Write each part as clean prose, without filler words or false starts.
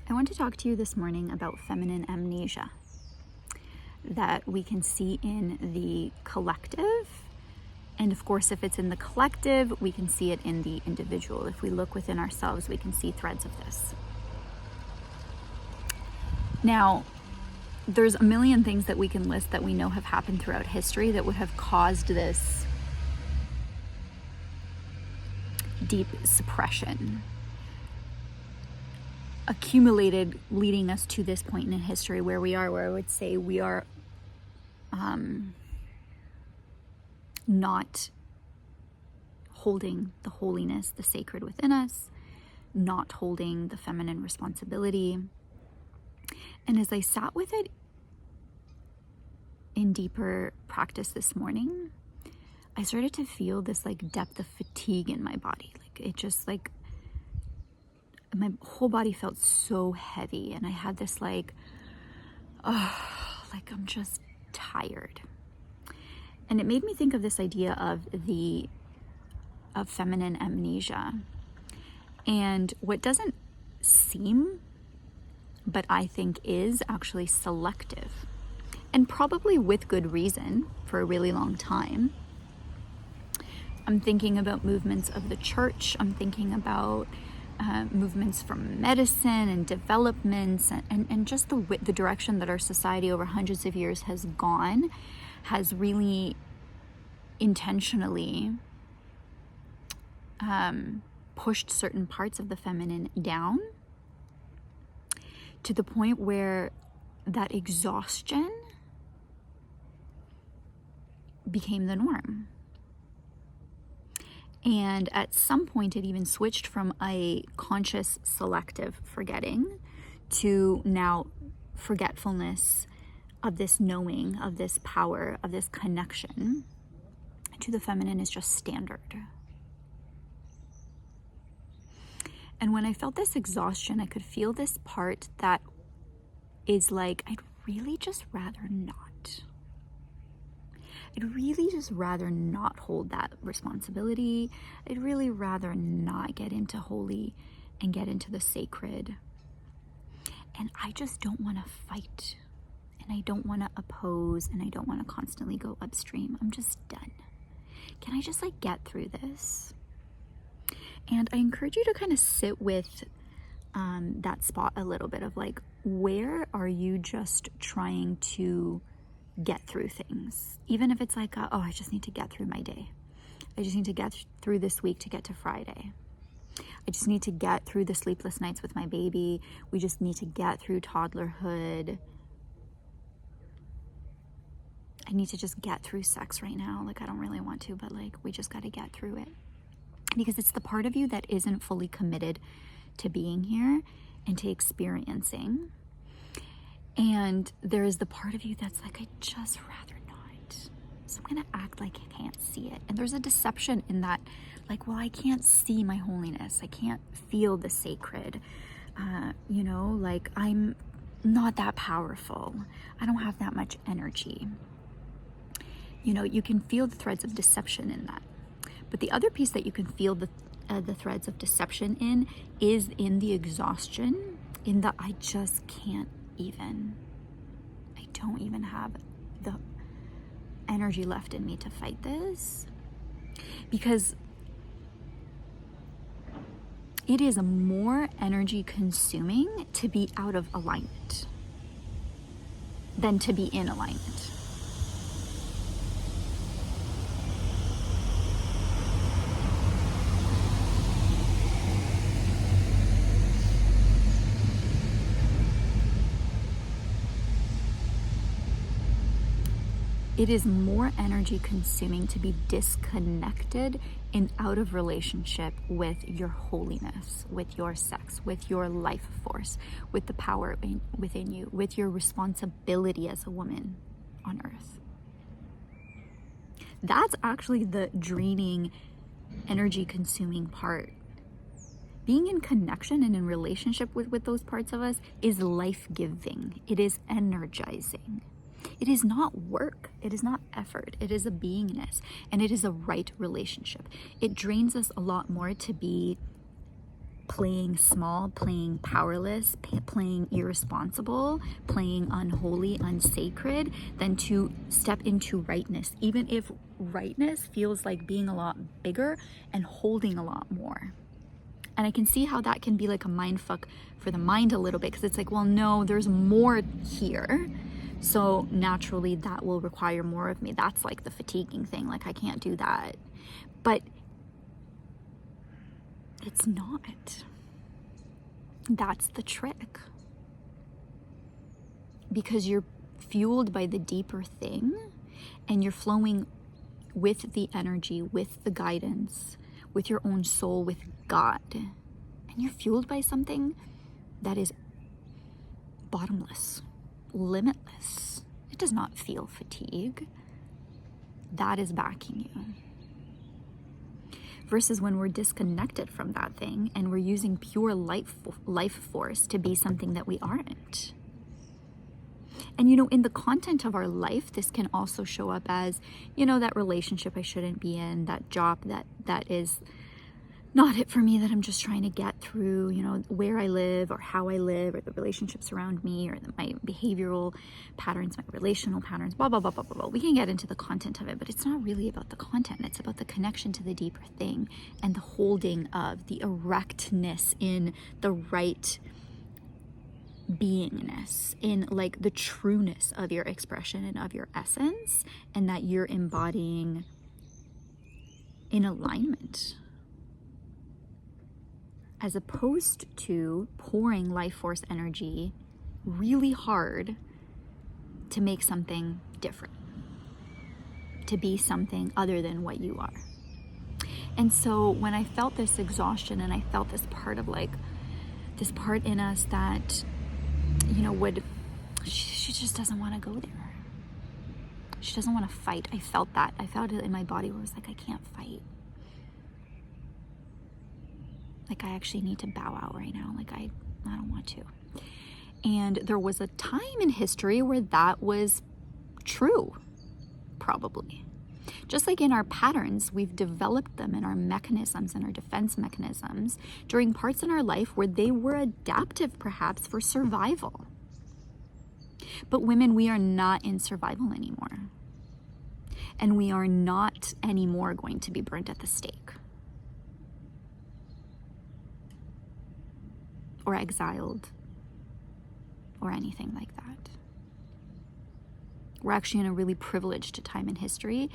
I want to talk to you this morning about feminine amnesia that we can see in the collective. And of course, if it's in the collective, we can see it in the individual. If we look within ourselves, we can see threads of this. Now, there's a million things that we can list that we know have happened throughout history that would have caused this deep suppression, accumulated, leading us to this point in history where we are, where I would say we are not holding the holiness, the sacred within us, not holding the feminine responsibility. And as I sat with it in deeper practice this morning, I started to feel this like depth of fatigue in my body. Like it just like, my whole body felt so heavy, and I had this like, like I'm just tired. And it made me think of this idea of feminine amnesia, and what doesn't seem, but I think is actually selective, and probably with good reason for a really long time. I'm thinking about movements of the church. I'm thinking about movements from medicine and developments, and just the direction that our society over hundreds of years has gone has really intentionally pushed certain parts of the feminine down to the point where that exhaustion became the norm. And at some point, it even switched from a conscious selective forgetting to now forgetfulness of this knowing, of this power, of this connection to the feminine is just standard. And when I felt this exhaustion, I could feel this part that is like, I'd really just rather not. I'd really just rather not hold that responsibility. I'd really rather not get into holy and get into the sacred. And I just don't want to fight. And I don't want to oppose. And I don't want to constantly go upstream. I'm just done. Can I just like get through this? And I encourage you to kind of sit with that spot a little bit of like, where are you just trying to get through things? Even if it's like, I just need to get through my day. I just need to get through this week to get to Friday. I just need to get through the sleepless nights with my baby. We just need to get through toddlerhood. I need to just get through sex right now. Like, I don't really want to, but like, we just got to get through it. Because it's the part of you that isn't fully committed to being here and to experiencing. And there is the part of you that's like, I just rather not. So I'm going to act like I can't see it. And there's a deception in that, like, well, I can't see my holiness. I can't feel the sacred. Like I'm not that powerful. I don't have that much energy. You can feel the threads of deception in that. But the other piece that you can feel the threads of deception in is in the exhaustion, in the I just can't even. I don't even have the energy left in me to fight this. Because it is more energy consuming to be out of alignment than to be in alignment. It is more energy consuming to be disconnected and out of relationship with your holiness, with your sex, with your life force, with the power within you, with your responsibility as a woman on earth. That's actually the draining, energy consuming part. Being in connection and in relationship with those parts of us is life-giving. It is energizing. It is not work. It is not effort. It is a beingness, and it is a right relationship. It drains us a lot more to be playing small, playing powerless, playing irresponsible, playing unholy, unsacred, than to step into rightness, even if rightness feels like being a lot bigger and holding a lot more. And I can see how that can be like a mind fuck for the mind a little bit, because it's like, well, no, there's more here. So naturally that will require more of me. That's like the fatiguing thing. Like, I can't do that. But it's not. That's the trick. Because you're fueled by the deeper thing, and you're flowing with the energy, with the guidance, with your own soul, with God. And you're fueled by something that is bottomless, limitless. It does not feel fatigue. That is backing you. Versus when we're disconnected from that thing and we're using pure life force to be something that we aren't. And in the content of our life, this can also show up as, that relationship I shouldn't be in, that job that is not it for me, that I'm just trying to get through, where I live or how I live, or the relationships around me, or my behavioral patterns, my relational patterns, blah, blah, blah, blah, blah, blah. We can get into the content of it, but it's not really about the content. It's about the connection to the deeper thing, and the holding of the erectness in the right beingness, in like the trueness of your expression and of your essence, and that you're embodying in alignment, as opposed to pouring life force energy really hard to make something different, to be something other than what you are. And so when I felt this exhaustion, and I felt this part in us that, she just doesn't want to go there. She doesn't want to fight. I felt that. I felt it in my body where it was like, I can't fight. Like, I actually need to bow out right now. Like, I don't want to. And there was a time in history where that was true, probably. Just like in our patterns, we've developed them in our mechanisms and our defense mechanisms during parts in our life where they were adaptive, perhaps, for survival. But women, we are not in survival anymore. And we are not anymore going to be burnt at the stake, or exiled, or anything like that. We're actually in a really privileged time in history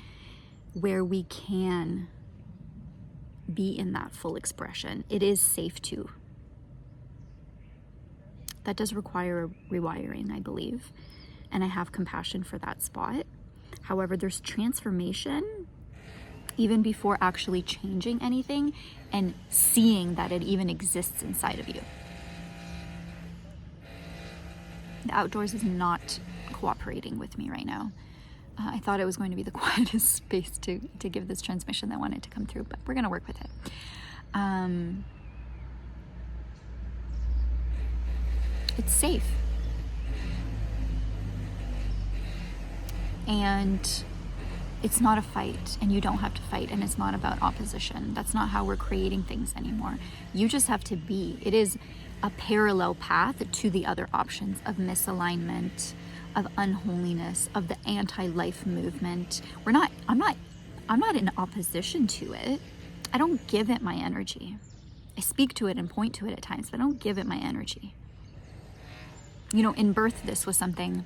where we can be in that full expression. It is safe to. That does require rewiring, I believe, and I have compassion for that spot. However, there's transformation even before actually changing anything and seeing that it even exists inside of you. The outdoors is not cooperating with me right now. I thought it was going to be the quietest space to give this transmission that wanted to come through, but we're going to work with it. It's safe. And it's not a fight, and you don't have to fight, and it's not about opposition. That's not how we're creating things anymore. You just have to be. It is a parallel path to the other options of misalignment, of unholiness, of the anti-life movement. I'm not in opposition to it. I don't give it my energy. I speak to it and point to it at times, but I don't give it my energy. In birth, this was something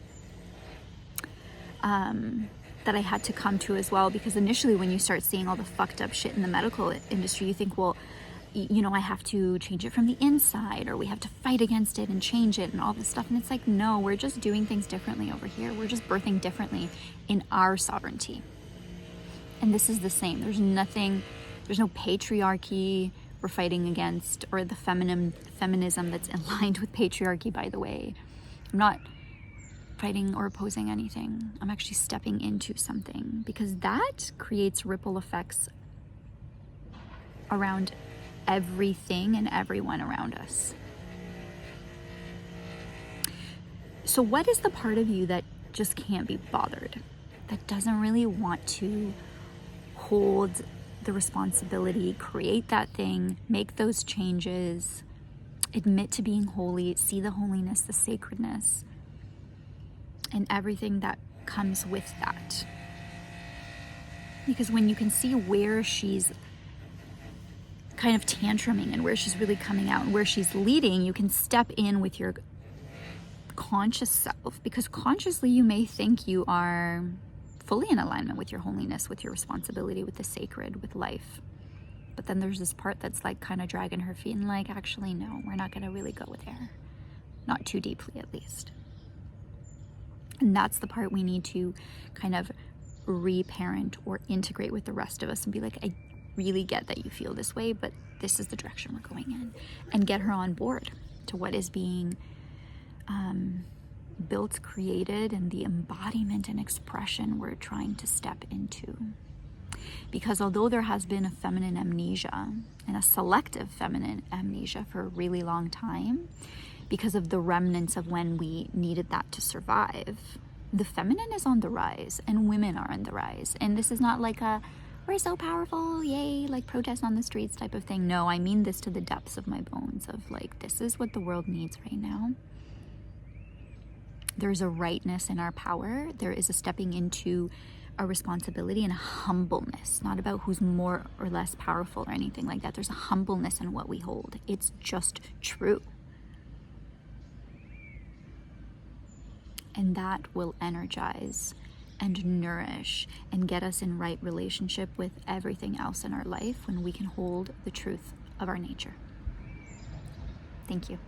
that I had to come to as well, because initially when you start seeing all the fucked up shit in the medical industry, you think, well, I have to change it from the inside, or we have to fight against it and change it and all this stuff. And it's like, no, we're just doing things differently over here. We're just birthing differently in our sovereignty. And this is the same. There's no patriarchy we're fighting against, or the feminism that's aligned with patriarchy, by the way. I'm not fighting or opposing anything. I'm actually stepping into something, because that creates ripple effects around everything and everyone around us. So what is the part of you that just can't be bothered, that doesn't really want to hold the responsibility, create that thing, make those changes, admit to being holy, see the holiness, the sacredness, and everything that comes with that. Because when you can see where she's kind of tantruming and where she's really coming out and where she's leading, you can step in with your conscious self, because consciously you may think you are fully in alignment with your holiness, with your responsibility, with the sacred, with life. But then there's this part that's like kind of dragging her feet and like, actually, no, we're not going to really go there. Not too deeply, at least. And that's the part we need to kind of reparent or integrate with the rest of us and be like, I really get that you feel this way, but this is the direction we're going in. And get her on board to what is being built, created, and the embodiment and expression we're trying to step into. Because although there has been a feminine amnesia, and a selective feminine amnesia for a really long time, because of the remnants of when we needed that to survive, the feminine is on the rise, and women are on the rise. And this is not like a, we're so powerful, yay, like protest on the streets type of thing. No, I mean this to the depths of my bones of like, this is what the world needs right now. There's a rightness in our power. There is a stepping into a responsibility and a humbleness, not about who's more or less powerful or anything like that. There's a humbleness in what we hold. It's just true. And that will energize and nourish and get us in right relationship with everything else in our life when we can hold the truth of our nature. Thank you.